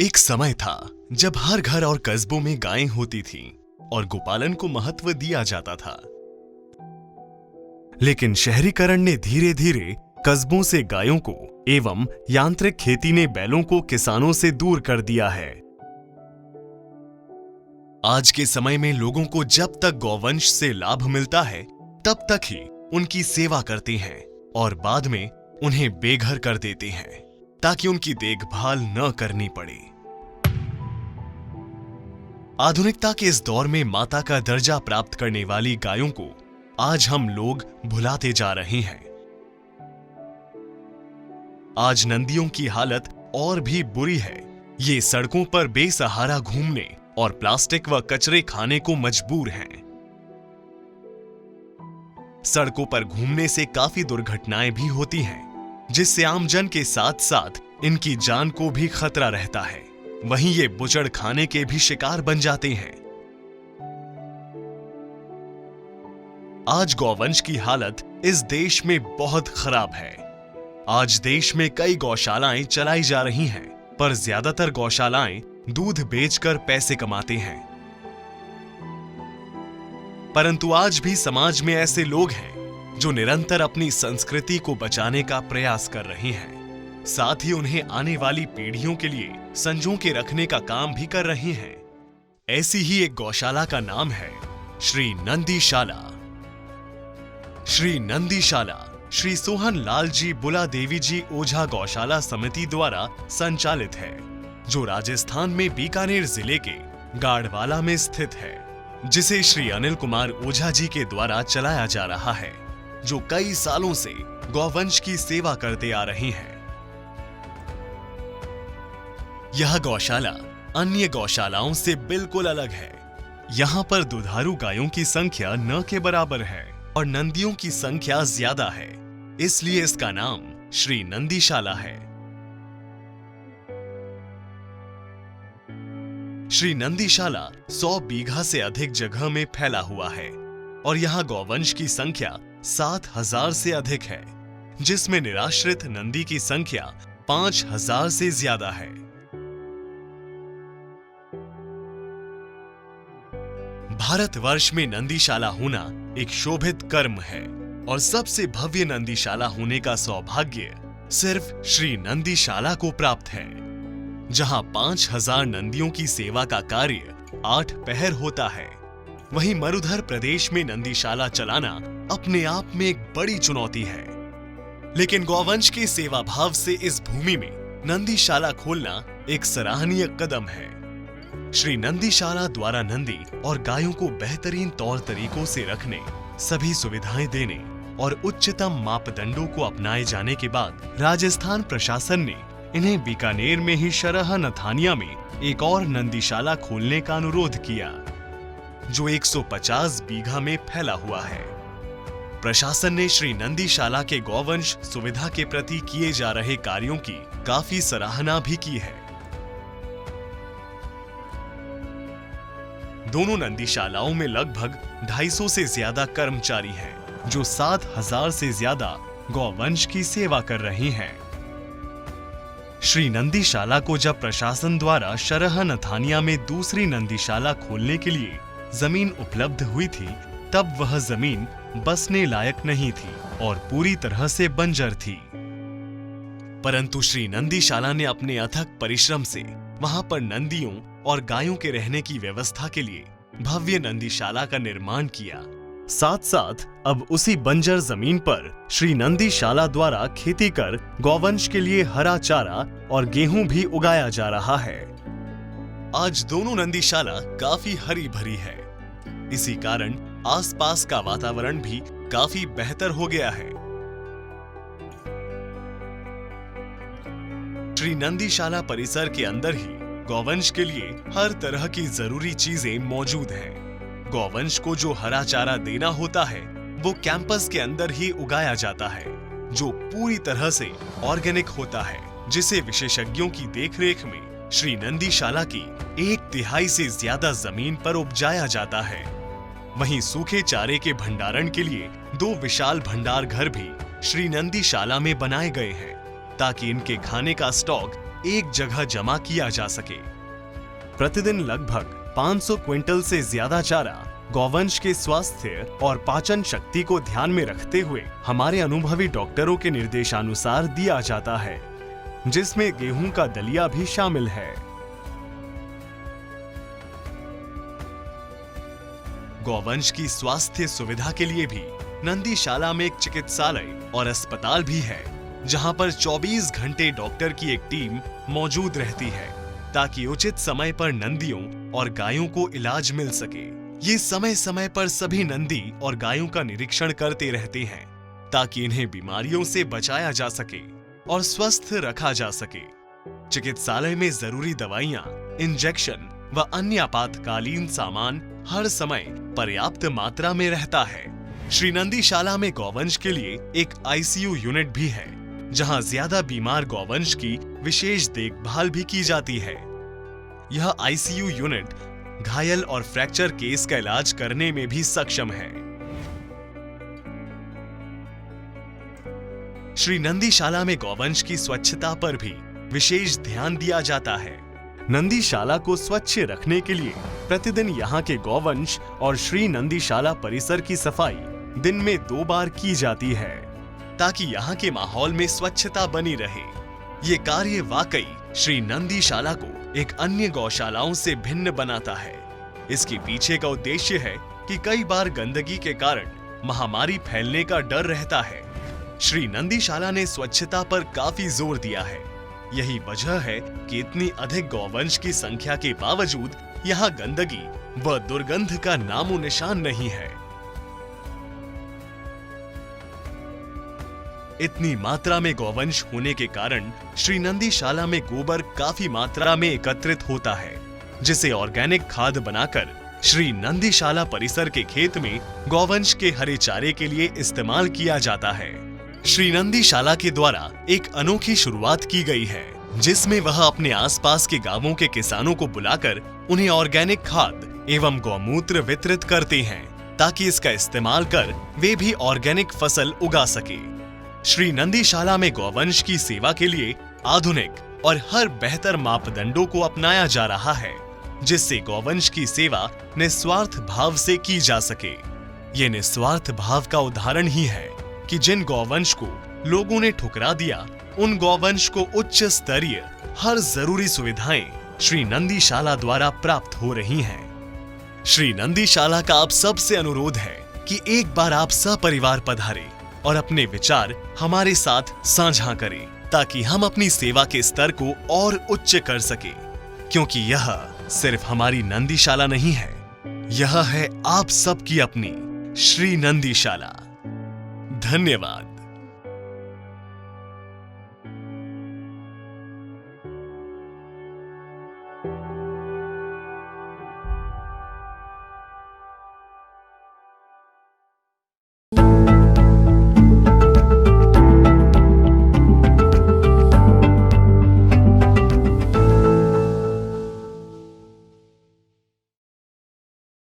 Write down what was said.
एक समय था जब हर घर और कस्बों में गायें होती थीं और गोपालन को महत्व दिया जाता था। लेकिन शहरीकरण ने धीरे धीरे कस्बों से गायों को एवं यांत्रिक खेती ने बैलों को किसानों से दूर कर दिया है। आज के समय में लोगों को जब तक गौवंश से लाभ मिलता है तब तक ही उनकी सेवा करते हैं और बाद में उन्हें बेघर कर देते हैं ताकि उनकी देखभाल न करनी पड़े। आधुनिकता के इस दौर में माता का दर्जा प्राप्त करने वाली गायों को आज हम लोग भुलाते जा रहे हैं। आज नंदियों की हालत और भी बुरी है। ये सड़कों पर बेसहारा घूमने और प्लास्टिक व कचरे खाने को मजबूर हैं। सड़कों पर घूमने से काफी दुर्घटनाएं भी होती हैं, जिससे आमजन के साथ साथ इनकी जान को भी खतरा रहता है। वहीं ये बुचड़ खाने के भी शिकार बन जाते हैं। आज गौवंश की हालत इस देश में बहुत खराब है। आज देश में कई गौशालाएं चलाई जा रही हैं, पर ज्यादातर गौशालाएं दूध बेचकर पैसे कमाते हैं। परंतु आज भी समाज में ऐसे लोग हैं जो निरंतर अपनी संस्कृति को बचाने का प्रयास कर रहे हैं, साथ ही उन्हें आने वाली पीढ़ियों के लिए संजो के रखने का काम भी कर रहे हैं। ऐसी ही एक गौशाला का नाम है श्री नंदीशाला। श्री नंदीशाला श्री सोहन लाल जी बुला देवी जी ओझा गौशाला समिति द्वारा संचालित है, जो राजस्थान में बीकानेर जिले के गाढ़वाला में स्थित है, जिसे श्री अनिल कुमार ओझा जी के द्वारा चलाया जा रहा है, जो कई सालों से गौवंश की सेवा करते आ रहे हैं। यह गौशाला अन्य गौशालाओं से बिल्कुल अलग है। यहाँ पर दुधारू गायों की संख्या न के बराबर है और नंदियों की संख्या ज्यादा है, इसलिए इसका नाम श्री नंदीशाला है। श्री नंदीशाला 100 बीघा से अधिक जगह में फैला हुआ है और यहाँ गौवंश की संख्या 7000 से अधिक है, जिसमें निराश्रित नंदी की संख्या 5000 से ज्यादा है। भारतवर्ष में नंदीशाला होना एक शोभित कर्म है और सबसे भव्य नंदीशाला होने का सौभाग्य सिर्फ श्री नंदीशाला को प्राप्त है, जहां 5000 नंदियों की सेवा का कार्य 8 पहर होता है। वहीं मरुधर प्रदेश में नंदीशाला चलाना अपने आप में एक बड़ी चुनौती है, लेकिन गौवंश के सेवा भाव से इस भूमि में नंदीशाला खोलना एक सराहनीय कदम है। श्री नंदीशाला द्वारा नंदी और गायों को बेहतरीन तौर तरीकों से रखने, सभी सुविधाएं देने और उच्चतम मापदंडों को अपनाए जाने के बाद राजस्थान प्रशासन ने इन्हें बीकानेर में ही शरह नथानिया में एक और नंदीशाला खोलने का अनुरोध किया, जो 150 बीघा में फैला हुआ है। प्रशासन ने श्री नंदीशाला के गौवंश सुविधा के प्रति किए जा रहे कार्यों की काफी सराहना भी की है। दोनों नंदीशालाओं में लगभग 250 से ज्यादा कर्मचारी हैं, जो 7000 से ज्यादा गौवंश की सेवा कर रहे हैं। श्री नंदीशाला को जब प्रशासन द्वारा शरह नथानिया में दूसरी नंदीशाला खोलने के लिए जमीन उपलब्ध हुई थी, तब वह जमीन बसने लायक नहीं थी और पूरी तरह से बंजर थी। परंतु श्री नंदीशाला ने अपने अथक परिश्रम से वहां पर नंदियों और गायों के रहने की व्यवस्था के लिए भव्य नंदीशाला का निर्माण किया। साथ साथ अब उसी बंजर जमीन पर श्री नंदीशाला द्वारा खेती कर गौवंश के लिए हरा चारा और गेहूं भी उगाया जा रहा है। आज दोनों नंदीशाला काफी हरी भरी है। इसी कारण आसपास का वातावरण भी काफी बेहतर हो गया है। श्री नंदीशाला परिसर के अंदर ही गौवंश के लिए हर तरह की जरूरी चीजें मौजूद हैं। गौवंश को जो हरा चारा देना होता है वो कैंपस के अंदर ही उगाया जाता है, जो पूरी तरह से ऑर्गेनिक होता है, जिसे विशेषज्ञों की देखरेख में श्री नंदीशाला की 1/3 से ज्यादा जमीन पर उपजाया जाता है। वहीं सूखे चारे के भंडारण के लिए 2 विशाल भंडार घर भी श्री नंदीशाला में बनाए गए हैं, ताकि इनके खाने का स्टॉक एक जगह जमा किया जा सके। प्रतिदिन लगभग 500 क्विंटल से ज्यादा चारा गौवंश के स्वास्थ्य और पाचन शक्ति को ध्यान में रखते हुए हमारे अनुभवी डॉक्टरों के निर्देशानुसार दिया जाता है, जिसमें गेहूं का दलिया भी शामिल है। गौवंश की स्वास्थ्य सुविधा के लिए भी नंदीशाला में एक चिकित्सालय और अस्पताल भी है, जहां पर 24 घंटे डॉक्टर की एक टीम मौजूद रहती है, ताकि उचित समय पर नंदियों और गायों को इलाज मिल सके। ये समय समय पर सभी नंदी और गायों का निरीक्षण करते रहते हैं, ताकि इन्हें बीमारियों से बचाया जा सके और स्वस्थ रखा जा सके। चिकित्सालय में जरूरी दवाइयां, इंजेक्शन व अन्य आपातकालीन सामान हर समय पर्याप्त मात्रा में रहता है। श्री नंदीशाला में गौवंश के लिए एक आईसीयू यूनिट भी है, जहां ज्यादा बीमार गौवंश की विशेष देखभाल भी की जाती है। यह आईसीयू यूनिट घायल और फ्रैक्चर केस का इलाज करने में भी सक्षम है। श्री नंदीशाला में गौवंश की स्वच्छता पर भी विशेष ध्यान दिया जाता है। नंदीशाला को स्वच्छ रखने के लिए प्रतिदिन यहाँ के गौवंश और श्री नंदीशाला परिसर की सफाई दिन में 2 बार की जाती है, ताकि यहाँ के माहौल में स्वच्छता बनी रहे। ये कार्य वाकई श्री नंदीशाला को एक अन्य गौशालाओं से भिन्न बनाता है। इसके पीछे का उद्देश्य है कि कई बार गंदगी के कारण महामारी फैलने का डर रहता है। श्री नंदीशाला ने स्वच्छता पर काफी जोर दिया है। यही वजह है कि इतनी अधिक गौवंश की संख्या के बावजूद यहाँ गंदगी व दुर्गंध का नामो निशान नहीं है। इतनी मात्रा में गौवंश होने के कारण श्री नंदीशाला में गोबर काफी मात्रा में एकत्रित होता है, जिसे ऑर्गेनिक खाद बनाकर श्री नंदीशाला परिसर के खेत में गौवंश के हरे चारे के लिए इस्तेमाल किया जाता है। श्री नंदीशाला के द्वारा एक अनोखी शुरुआत की गई है, जिसमें वह अपने आसपास के गांवों के किसानों को बुलाकर उन्हें ऑर्गेनिक खाद एवं गौमूत्र वितरित करते हैं, ताकि इसका इस्तेमाल कर वे भी ऑर्गेनिक फसल उगा सके। श्री नंदीशाला में गौवंश की सेवा के लिए आधुनिक और हर बेहतर मापदंडों को अपनाया जा रहा है, जिससे गौवंश की सेवा निस्वार्थ भाव से की जा सके। ये निस्वार्थ भाव का उदाहरण ही है कि जिन गौवंश को लोगों ने ठुकरा दिया, उन गौवंश को उच्च स्तरीय हर जरूरी सुविधाएं श्री नंदीशाला द्वारा प्राप्त हो रही हैं। श्री नंदीशाला का आप सबसे अनुरोध है कि एक बार आप सपरिवार पधारें और अपने विचार हमारे साथ साझा करें, ताकि हम अपनी सेवा के स्तर को और उच्च कर सके, क्योंकि यह सिर्फ हमारी नंदीशाला नहीं है, यह है आप सबकी अपनी श्री नंदीशाला। धन्यवाद।